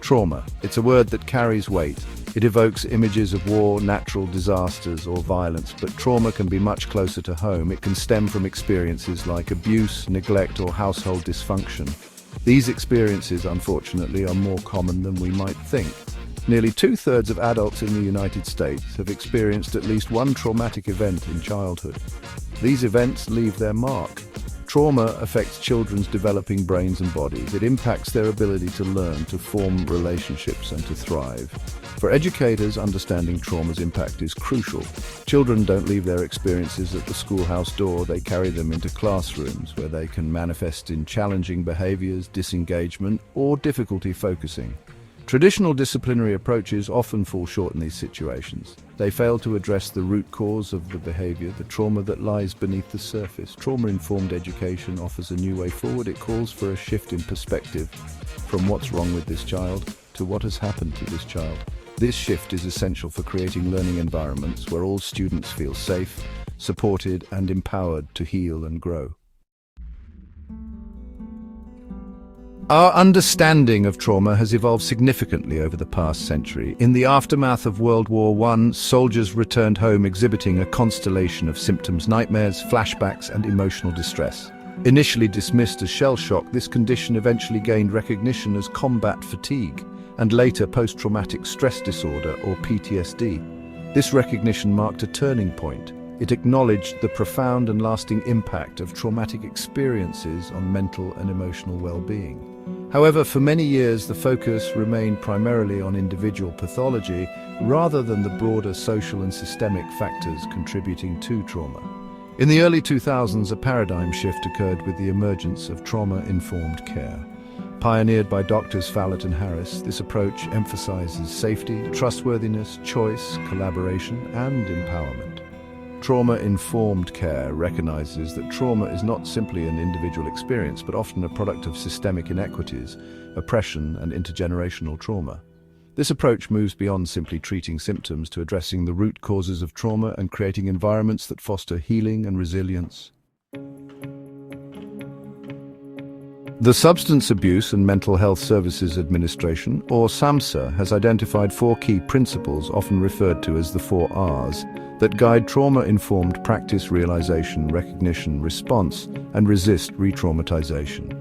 Trauma. It's a word that carries weight. It evokes images of war, natural disasters, or violence, but trauma can be much closer to home. It can stem from experiences like abuse, neglect, or household dysfunction. These experiences, unfortunately, are more common than we might think. Nearly two-thirds of adults in the United States have experienced at least one traumatic event in childhood. These events leave their mark. Trauma affects children's developing brains and bodies. It impacts their ability to learn, to form relationships, and to thrive. For educators, understanding trauma's impact is crucial. Children don't leave their experiences at the schoolhouse door. They carry them into classrooms where they can manifest in challenging behaviors, disengagement, or difficulty focusing. Traditional disciplinary approaches often fall short in these situations. They fail to address the root cause of the behavior, the trauma that lies beneath the surface. Trauma-informed education offers a new way forward. It calls for a shift in perspective from what's wrong with this child to what has happened to this child. This shift is essential for creating learning environments where all students feel safe, supported, and empowered to heal and grow. Our understanding of trauma has evolved significantly over the past century. In the aftermath of World War I, soldiers returned home exhibiting a constellation of symptoms: nightmares, flashbacks, and emotional distress. Initially dismissed as shell shock, this condition eventually gained recognition as combat fatigue, and later post-traumatic stress disorder, or PTSD. This recognition marked a turning point. It acknowledged the profound and lasting impact of traumatic experiences on mental and emotional well-being. However, for many years the focus remained primarily on individual pathology rather than the broader social and systemic factors contributing to trauma. In the early 2000s, a paradigm shift occurred with the emergence of trauma-informed care. Pioneered by Doctors Fallett and Harris, this approach emphasizes safety, trustworthiness, choice, collaboration, and empowerment. Trauma-informed care recognizes that trauma is not simply an individual experience, but often a product of systemic inequities, oppression, and intergenerational trauma. This approach moves beyond simply treating symptoms to addressing the root causes of trauma and creating environments that foster healing and resilience. The Substance Abuse and Mental Health Services Administration, or SAMHSA, has identified 4 key principles, often referred to as the 4 Rs, that guide trauma-informed practice: realization, recognition, response, and resist re-traumatization.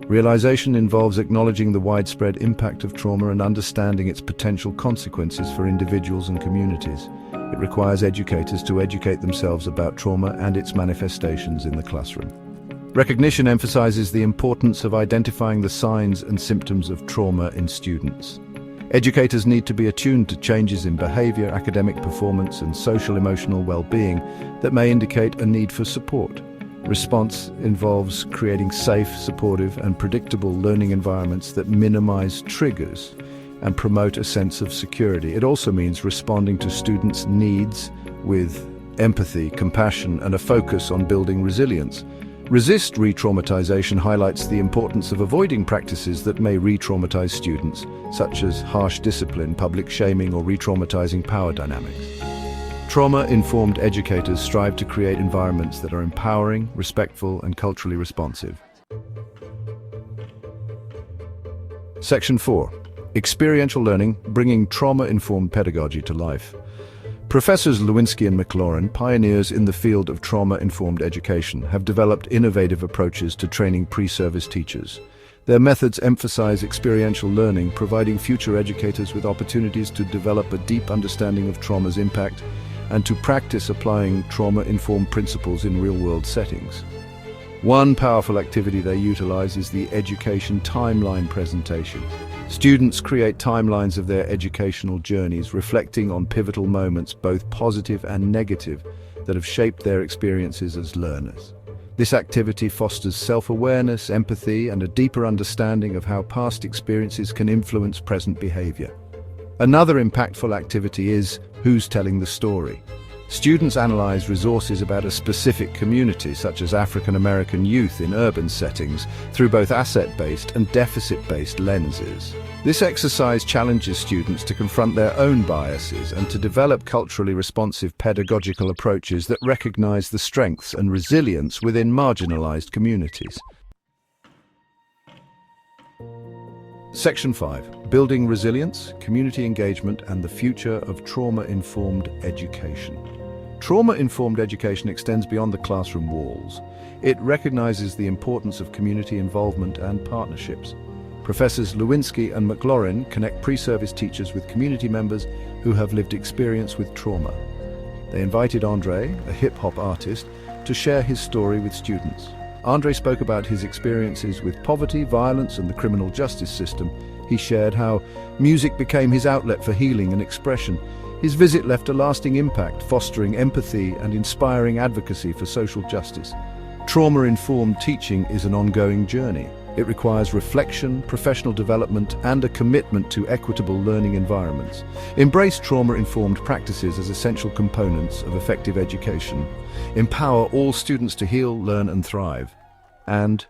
Realization involves acknowledging the widespread impact of trauma and understanding its potential consequences for individuals and communities. It requires educators to educate themselves about trauma and its manifestations in the classroom. Recognition emphasizes the importance of identifying the signs and symptoms of trauma in students. Educators need to be attuned to changes in behavior, academic performance, and social-emotional well-being that may indicate a need for support. Response involves creating safe, supportive, and predictable learning environments that minimize triggers and promote a sense of security. It also means responding to students' needs with empathy, compassion, and a focus on building resilience. Resist re-traumatization highlights the importance of avoiding practices that may re-traumatize students, such as harsh discipline, public shaming, or re-traumatizing power dynamics. Trauma-informed educators strive to create environments that are empowering, respectful, and culturally responsive. Section 4. Experiential learning, bringing trauma-informed pedagogy to life. Professors Lewinsky and McLaurin, pioneers in the field of trauma-informed education, have developed innovative approaches to training pre-service teachers. Their methods emphasize experiential learning, providing future educators with opportunities to develop a deep understanding of trauma's impact and to practice applying trauma-informed principles in real-world settings. One powerful activity they utilize is the education timeline presentation. Students create timelines of their educational journeys, reflecting on pivotal moments, both positive and negative, that have shaped their experiences as learners. This activity fosters self-awareness, empathy, and a deeper understanding of how past experiences can influence present behavior. Another impactful activity is Who's Telling the Story? Students analyze resources about a specific community, such as African American youth in urban settings, through both asset-based and deficit-based lenses. This exercise challenges students to confront their own biases and to develop culturally responsive pedagogical approaches that recognize the strengths and resilience within marginalized communities. Section 5. Building Resilience, Community Engagement and the Future of Trauma-Informed Education. Trauma-informed education extends beyond the classroom walls. It recognizes the importance of community involvement and partnerships. Professors Lewinsky and McLaurin connect pre-service teachers with community members who have lived experience with trauma. They invited Andre, a hip-hop artist, to share his story with students. Andre spoke about his experiences with poverty, violence, and the criminal justice system. He shared how music became his outlet for healing and expression. His visit left a lasting impact, fostering empathy and inspiring advocacy for social justice. Trauma-informed teaching is an ongoing journey. It requires reflection, professional development, and a commitment to equitable learning environments. Embrace trauma-informed practices as essential components of effective education. Empower all students to heal, learn, and thrive. And